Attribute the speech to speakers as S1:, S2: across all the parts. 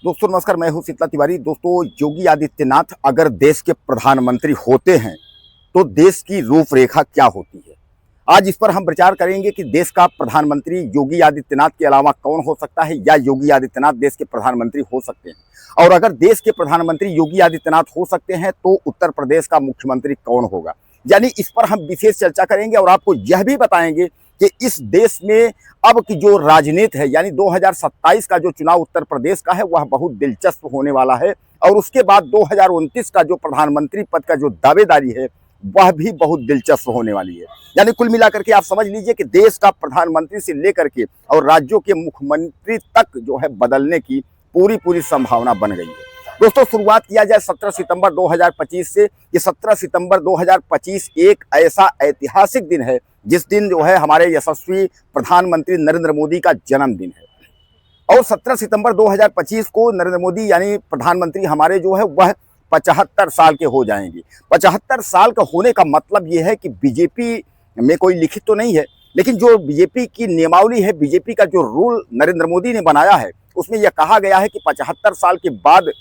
S1: दोस्तों नमस्कार, मैं हूं शीतला तिवारी। दोस्तों, योगी आदित्यनाथ अगर देश के प्रधानमंत्री होते हैं तो देश की रूपरेखा क्या होती है। आज इस पर हम विचार करेंगे कि देश का प्रधानमंत्री योगी आदित्यनाथ के अलावा कौन हो सकता है, या योगी आदित्यनाथ देश के प्रधानमंत्री हो सकते हैं। और अगर देश के प्रधानमंत्री योगी आदित्यनाथ हो सकते हैं तो उत्तर प्रदेश का मुख्यमंत्री कौन होगा, यानी इस पर हम विशेष चर्चा करेंगे। और आपको यह भी बताएंगे कि इस देश में अब की जो राजनीति है, यानी 2027 का जो चुनाव उत्तर प्रदेश का है, वह बहुत दिलचस्प होने वाला है। और उसके बाद 2029 का जो प्रधानमंत्री पद का जो दावेदारी है, वह भी बहुत दिलचस्प होने वाली है। यानी कुल मिलाकर के आप समझ लीजिए कि देश का प्रधानमंत्री से लेकर के और राज्यों के मुख्यमंत्री तक जो है बदलने की पूरी संभावना बन गई है। दोस्तों, शुरुआत किया जाए 17 सितंबर 2025 से। कि 17 सितंबर 2025 एक ऐसा ऐतिहासिक दिन है जिस दिन जो है हमारे यशस्वी प्रधानमंत्री नरेंद्र मोदी का जन्मदिन है। और 17 सितंबर 2025 को नरेंद्र मोदी यानी प्रधानमंत्री हमारे जो है वह 75 साल के हो जाएंगे। 75 साल का होने का मतलब ये है कि बीजेपी में कोई लिखित तो नहीं है, लेकिन जो बीजेपी की नियमावली है, बीजेपी का जो रूल नरेंद्र मोदी ने बनाया है, उसमें यह कहा गया है कि 75 साल के बाद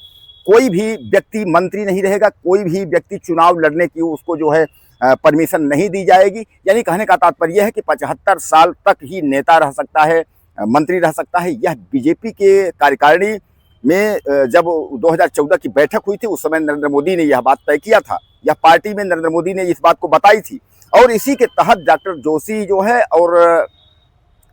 S1: कोई भी व्यक्ति मंत्री नहीं रहेगा, कोई भी व्यक्ति चुनाव लड़ने की उसको जो है परमिशन नहीं दी जाएगी। यानी कहने का तात्पर्य है कि 75 साल तक ही नेता रह सकता है, मंत्री रह सकता है। यह बीजेपी के कार्यकारिणी में जब 2014 की बैठक हुई थी, उस समय नरेंद्र मोदी ने यह बात तय किया था। यह पार्टी में नरेंद्र मोदी ने इस बात को बताई थी। और इसी के तहत डॉक्टर जोशी जो है और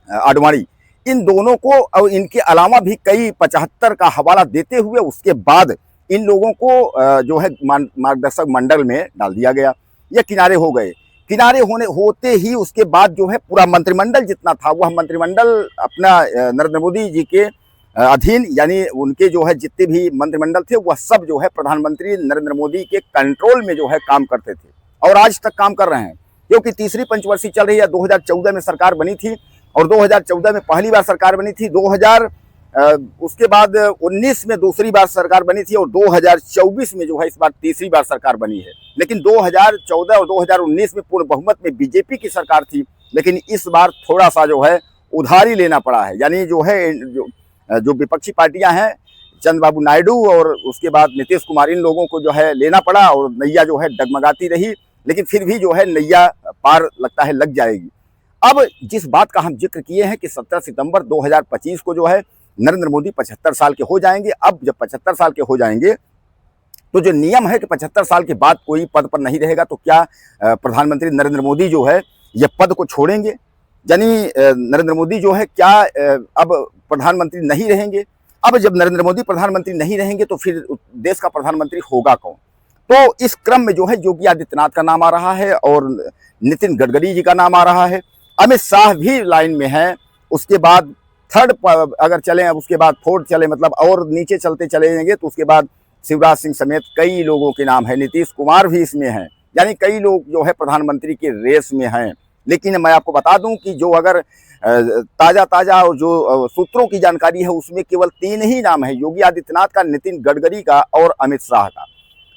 S1: आडवाणी, इन दोनों को और इनके अलावा भी कई 75 का हवाला देते हुए उसके बाद इन लोगों को जो है मार्गदर्शक मंडल में डाल दिया गया। ये किनारे हो गए। किनारे होते ही उसके बाद जो है पूरा मंत्रिमंडल जितना था, वह मंत्रिमंडल अपना नरेंद्र मोदी जी के अधीन, यानी उनके जो है जितने भी मंत्रिमंडल थे वह सब जो है प्रधानमंत्री नरेंद्र मोदी के कंट्रोल में जो है काम करते थे और आज तक काम कर रहे हैं। क्योंकि तीसरी पंचवर्षीय चल रही है। 2014 में सरकार बनी थी और 2014 में पहली बार सरकार बनी थी। उसके बाद 19 में दूसरी बार सरकार बनी थी और 2024 में जो है इस बार तीसरी बार सरकार बनी है। लेकिन 2014 और 2019 में पूर्ण बहुमत में बीजेपी की सरकार थी, लेकिन इस बार थोड़ा सा जो है उधारी लेना पड़ा है। यानी जो है जो विपक्षी पार्टियां हैं, चंद्रबाबू नायडू और उसके बाद नीतीश कुमार, इन लोगों को जो है लेना पड़ा और नैया जो है डगमगाती रही। लेकिन फिर भी जो है नैया पार लगता है लग जाएगी। अब जिस बात का हम जिक्र किए हैं कि 17 सितंबर 2025 को जो है नरेंद्र मोदी 75 साल के हो जाएंगे। अब जब 75 साल के हो जाएंगे तो जो नियम है कि 75 साल के बाद कोई पद पर नहीं रहेगा, तो क्या प्रधानमंत्री नरेंद्र मोदी जो है यह पद को छोड़ेंगे? यानी नरेंद्र मोदी जो है क्या अब प्रधानमंत्री नहीं रहेंगे? अब जब नरेंद्र मोदी प्रधानमंत्री नहीं रहेंगे तो फिर देश का प्रधानमंत्री होगा कौन? तो इस क्रम में जो है योगी आदित्यनाथ का नाम आ रहा है और नितिन गडकरी जी का नाम आ रहा है। अमित शाह भी लाइन में है। उसके बाद थर्ड अगर चलें, उसके बाद फोर्थ चले, मतलब और नीचे चलते चले जाएंगे तो उसके बाद शिवराज सिंह समेत कई लोगों के नाम है। नीतीश कुमार भी इसमें हैं। यानी कई लोग जो है प्रधानमंत्री के रेस में हैं। लेकिन मैं आपको बता दूं कि जो अगर ताज़ा और जो सूत्रों की जानकारी है, उसमें केवल 3 ही नाम है, योगी आदित्यनाथ का, नितिन गडकरी का और अमित शाह का।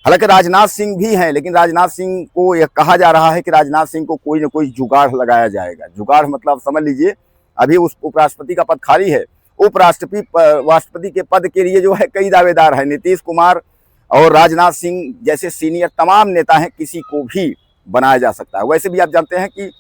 S1: हालांकि राजनाथ सिंह भी हैं, लेकिन राजनाथ सिंह को यह कहा जा रहा है कि राजनाथ सिंह को कोई न कोई जुगाड़ लगाया जाएगा। जुगाड़ मतलब समझ लीजिए, अभी उस उपराष्ट्रपति का पद खाली है। राष्ट्रपति के पद के लिए जो है कई दावेदार हैं। नीतीश कुमार और राजनाथ सिंह जैसे सीनियर तमाम नेता हैं, किसी को भी बनाया जा सकता है। वैसे भी आप जानते हैं कि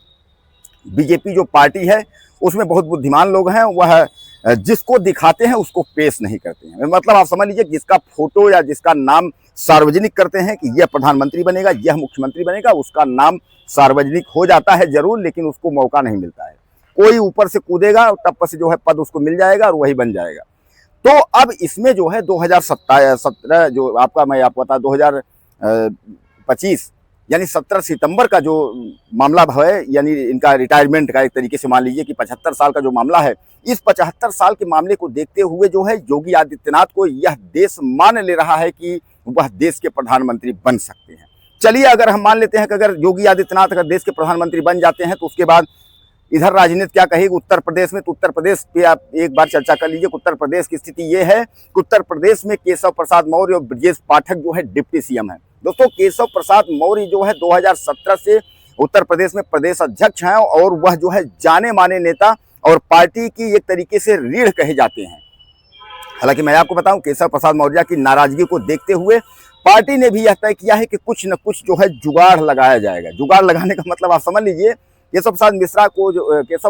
S1: बीजेपी जो पार्टी है उसमें बहुत बुद्धिमान लोग हैं। वह जिसको दिखाते हैं उसको पेश नहीं करते हैं। मतलब आप समझ लीजिए, जिसका फोटो या जिसका नाम सार्वजनिक करते हैं कि यह प्रधानमंत्री बनेगा, यह मुख्यमंत्री बनेगा, उसका नाम सार्वजनिक हो जाता है जरूर, लेकिन उसको मौका नहीं मिलता है। कोई ऊपर से कूदेगा और तब से जो है पद उसको मिल जाएगा और वही बन जाएगा। तो अब इसमें जो है 2017 जो आपका, मैं आपको बता 2025 यानी 17 सितंबर का जो मामला है, यानी इनका रिटायरमेंट का, एक तरीके से मान लीजिए कि 75 साल का जो मामला है, इस 75 साल के मामले को देखते हुए जो है योगी आदित्यनाथ को यह देश मान ले रहा है कि वह देश के प्रधानमंत्री बन सकते हैं। चलिए, अगर हम मान लेते हैं कि अगर योगी आदित्यनाथ अगर देश के प्रधानमंत्री बन जाते हैं तो उसके बाद इधर राजनीति क्या कहेगी उत्तर प्रदेश में। तो उत्तर प्रदेश पे आप एक बार चर्चा कर लीजिए। उत्तर प्रदेश की स्थिति ये है कि उत्तर प्रदेश में केशव प्रसाद मौर्य और ब्रजेश पाठक जो है डिप्टी सीएम है। दोस्तों, केशव प्रसाद मौर्य जो है 2017 से उत्तर प्रदेश में प्रदेश अध्यक्ष हैं और वह जो है जाने माने नेता और पार्टी की एक तरीके से रीढ़ कहे जाते हैं। हालांकि मैं आपको बताऊं, केशव प्रसाद मौर्य की नाराजगी को देखते हुए पार्टी ने भी यह तय किया है कि कुछ न कुछ जो है जुगाड़ लगाया जाएगा। जुगाड़ लगाने का मतलब आप समझ लीजिए, केशव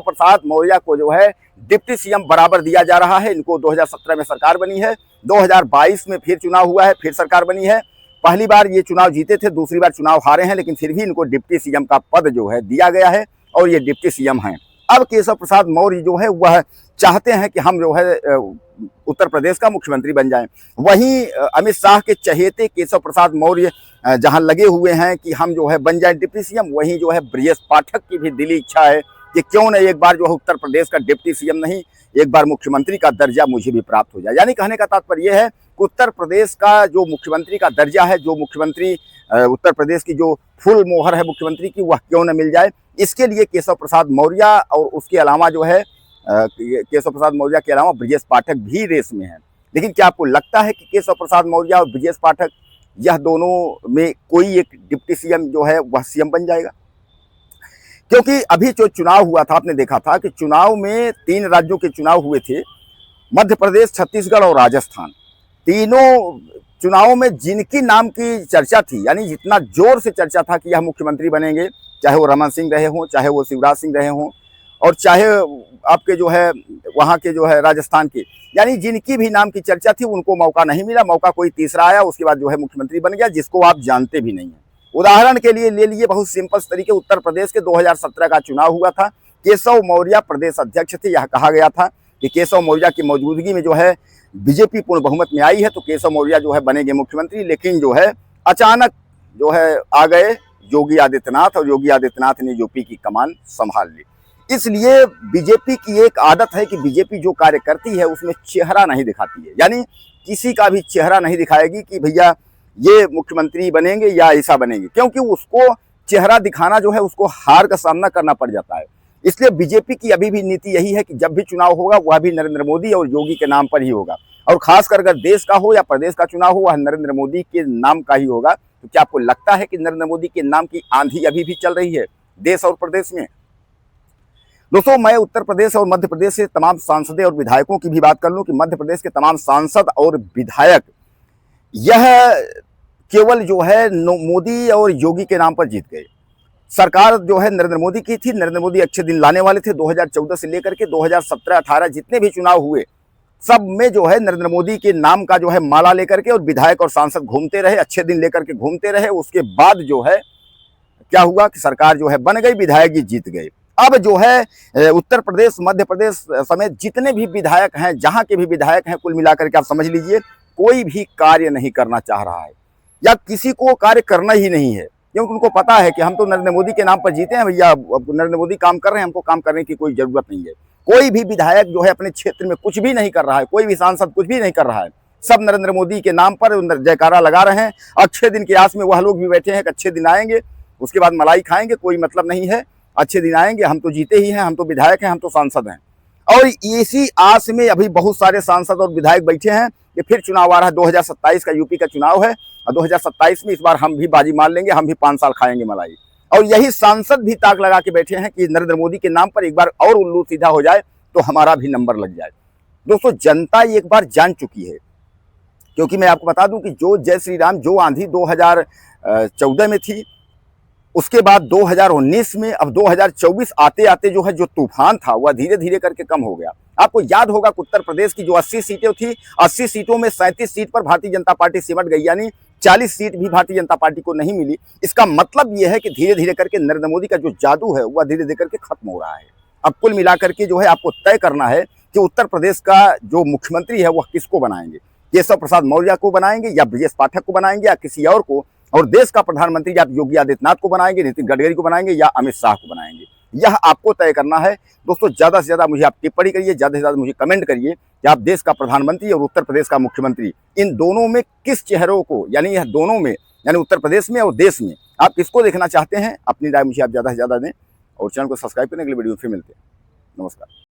S1: प्रसाद मौर्य को जो है डिप्टी सीएम बराबर दिया जा रहा है। इनको 2017 में सरकार बनी है, 2022 में फिर चुनाव हुआ है, फिर सरकार बनी है। पहली बार ये चुनाव जीते थे, दूसरी बार चुनाव हारे हैं, लेकिन फिर भी इनको डिप्टी सीएम का पद जो है दिया गया है और ये डिप्टी सीएम हैं। अब केशव प्रसाद मौर्य जो है वह चाहते हैं कि हम जो है उत्तर प्रदेश का मुख्यमंत्री बन जाएं। वहीं अमित शाह के चहेते केशव प्रसाद मौर्य जहां लगे हुए हैं कि हम जो है बन जाए डिप्टी सीएम, वहीं जो है ब्रजेश पाठक की भी दिली इच्छा है कि क्यों न एक बार जो है उत्तर प्रदेश का डिप्टी सीएम नहीं, एक बार मुख्यमंत्री का दर्जा मुझे भी प्राप्त हो जाए। यानी कहने का तात्पर्य यह है कि उत्तर प्रदेश का जो मुख्यमंत्री का दर्जा है, जो मुख्यमंत्री उत्तर प्रदेश की जो फुल मोहर है मुख्यमंत्री की, वह क्यों न मिल जाए। इसके लिए केशव प्रसाद मौर्य और उसके अलावा जो है केशव प्रसाद मौर्य के अलावा ब्रजेश पाठक भी रेस में हैं। लेकिन क्या आपको लगता है कि केशव प्रसाद मौर्य और ब्रजेश पाठक यह दोनों में कोई एक डिप्टी सीएम जो है वह सीएम बन जाएगा? क्योंकि अभी जो चुनाव हुआ था, आपने देखा था कि चुनाव में 3 राज्यों के चुनाव हुए थे, मध्य प्रदेश, छत्तीसगढ़ और राजस्थान। तीनों चुनावों में जिनकी नाम की चर्चा थी, यानी जितना जोर से चर्चा था कि यह मुख्यमंत्री बनेंगे, चाहे वो रमन सिंह रहे हों, चाहे वो शिवराज सिंह रहे हों, और चाहे आपके जो है वहाँ के जो है राजस्थान के, यानी जिनकी भी नाम की चर्चा थी उनको मौका नहीं मिला। मौका कोई तीसरा आया, उसके बाद जो है मुख्यमंत्री बन गया, जिसको आप जानते भी नहीं हैं। उदाहरण के लिए ले लिए बहुत सिंपल तरीके, उत्तर प्रदेश के 2017 का चुनाव हुआ था। केशव मौर्य प्रदेश अध्यक्ष थे। यह कहा गया था कि केशव मौर्य की मौजूदगी में जो है बीजेपी पूर्ण बहुमत में आई है, तो केशव मौर्य जो है बनेंगे मुख्यमंत्री। लेकिन जो है अचानक जो है आ गए योगी आदित्यनाथ, और योगी आदित्यनाथ ने यूपी की कमान संभाल ली। इसलिए बीजेपी की एक आदत है कि बीजेपी जो कार्य करती है उसमें चेहरा नहीं दिखाती है, यानी किसी का भी चेहरा नहीं दिखाएगी कि भैया ये मुख्यमंत्री बनेंगे या ऐसा बनेंगे, क्योंकि उसको चेहरा दिखाना जो है उसको हार का सामना करना पड़ जाता है। इसलिए बीजेपी की अभी भी नीति यही है कि जब भी चुनाव होगा वह भी नरेंद्र मोदी और योगी के नाम पर ही होगा, और खासकर अगर देश का हो या प्रदेश का चुनाव हो वह नरेंद्र मोदी के नाम का ही होगा। तो क्या आपको लगता है कि नरेंद्र मोदी के नाम की आंधी अभी भी चल रही है देश और प्रदेश में? दोस्तों, मैं उत्तर प्रदेश और मध्य प्रदेश से तमाम सांसदों और विधायकों की भी बात कर लूं कि मध्य प्रदेश के तमाम सांसद और विधायक यह केवल जो है मोदी और योगी के नाम पर जीत गए। सरकार जो है नरेंद्र मोदी की थी, नरेंद्र मोदी अच्छे दिन लाने वाले थे। 2014 से लेकर के 2017-18 जितने भी चुनाव हुए, सब में जो है नरेंद्र मोदी के नाम का जो है माला लेकर के और विधायक और सांसद घूमते रहे, अच्छे दिन लेकर के घूमते रहे। उसके बाद जो है क्या हुआ कि सरकार जो है बन गई, विधायक जी जीत गए। अब जो है उत्तर प्रदेश, मध्य प्रदेश समेत जितने भी विधायक हैं, जहां के भी विधायक हैं, कुल मिलाकर के आप समझ लीजिए कोई भी कार्य नहीं करना चाह रहा है, या किसी को कार्य करना ही नहीं है, क्योंकि उनको पता है कि हम तो नरेंद्र मोदी के नाम पर जीते हैं भैया, नरेंद्र मोदी काम कर रहे हैं, हमको काम करने की कोई जरूरत नहीं है। कोई भी विधायक जो है अपने क्षेत्र में कुछ भी नहीं कर रहा है, कोई भी सांसद कुछ भी नहीं कर रहा है, सब नरेंद्र मोदी के नाम पर जयकारा लगा रहे हैं। अच्छे दिन की आस में वह लोग भी बैठे हैं कि अच्छे दिन आएंगे, उसके बाद मलाई खाएंगे, कोई मतलब नहीं है, अच्छे दिन आएंगे, हम तो जीते ही हैं, हम तो विधायक हैं, हम तो सांसद हैं। और इसी आस में अभी बहुत सारे सांसद और विधायक बैठे हैं कि फिर चुनाव आ रहा है, 2027 का यूपी का चुनाव है, और 2027 में इस बार हम भी बाजी मार लेंगे, हम भी 5 साल खाएंगे मलाई। और यही सांसद भी ताक लगा के बैठे हैं कि नरेंद्र मोदी के नाम पर एक बार और उल्लू सीधा हो जाए तो हमारा भी नंबर लग जाए। दोस्तों, जनता एक बार जान चुकी है, क्योंकि मैं आपको बता दूं कि जो जय श्री राम, जो आंधी 2014 में थी, उसके बाद 2019 में, अब 2024 आते आते जो है जो तूफान था वह धीरे धीरे करके कम हो गया। आपको याद होगा कि उत्तर प्रदेश की जो 80 सीटें थी, 80 सीटों में 37 सीट पर भारतीय जनता पार्टी सिमट गई, यानी 40 सीट भी भारतीय जनता पार्टी को नहीं मिली। इसका मतलब यह है कि धीरे धीरे करके नरेंद्र मोदी का जो जादू है वह धीरे धीरे करके खत्म हो रहा है। अब कुल मिलाकर के जो है आपको तय करना है कि उत्तर प्रदेश का जो मुख्यमंत्री है वह किसको बनाएंगे, केशव प्रसाद मौर्य को बनाएंगे या ब्रजेश पाठक को बनाएंगे या किसी और को, और देश का प्रधानमंत्री आप योगी आदित्यनाथ को बनाएंगे, नितिन गडकरी को बनाएंगे या अमित शाह को बनाएंगे, यह आपको तय करना है। दोस्तों, ज़्यादा से ज़्यादा मुझे आप टिप्पणी करिए, ज़्यादा से ज़्यादा मुझे कमेंट करिए कि आप देश का प्रधानमंत्री और उत्तर प्रदेश का मुख्यमंत्री, इन दोनों में किस चेहरों को, यानी यह दोनों में, यानी उत्तर प्रदेश में और देश में आप किसको देखना चाहते हैं। अपनी राय मुझे आप ज़्यादा से ज़्यादा दें, और चैनल को सब्सक्राइब करने के लिए वीडियो फिर मिलते हैं। नमस्कार।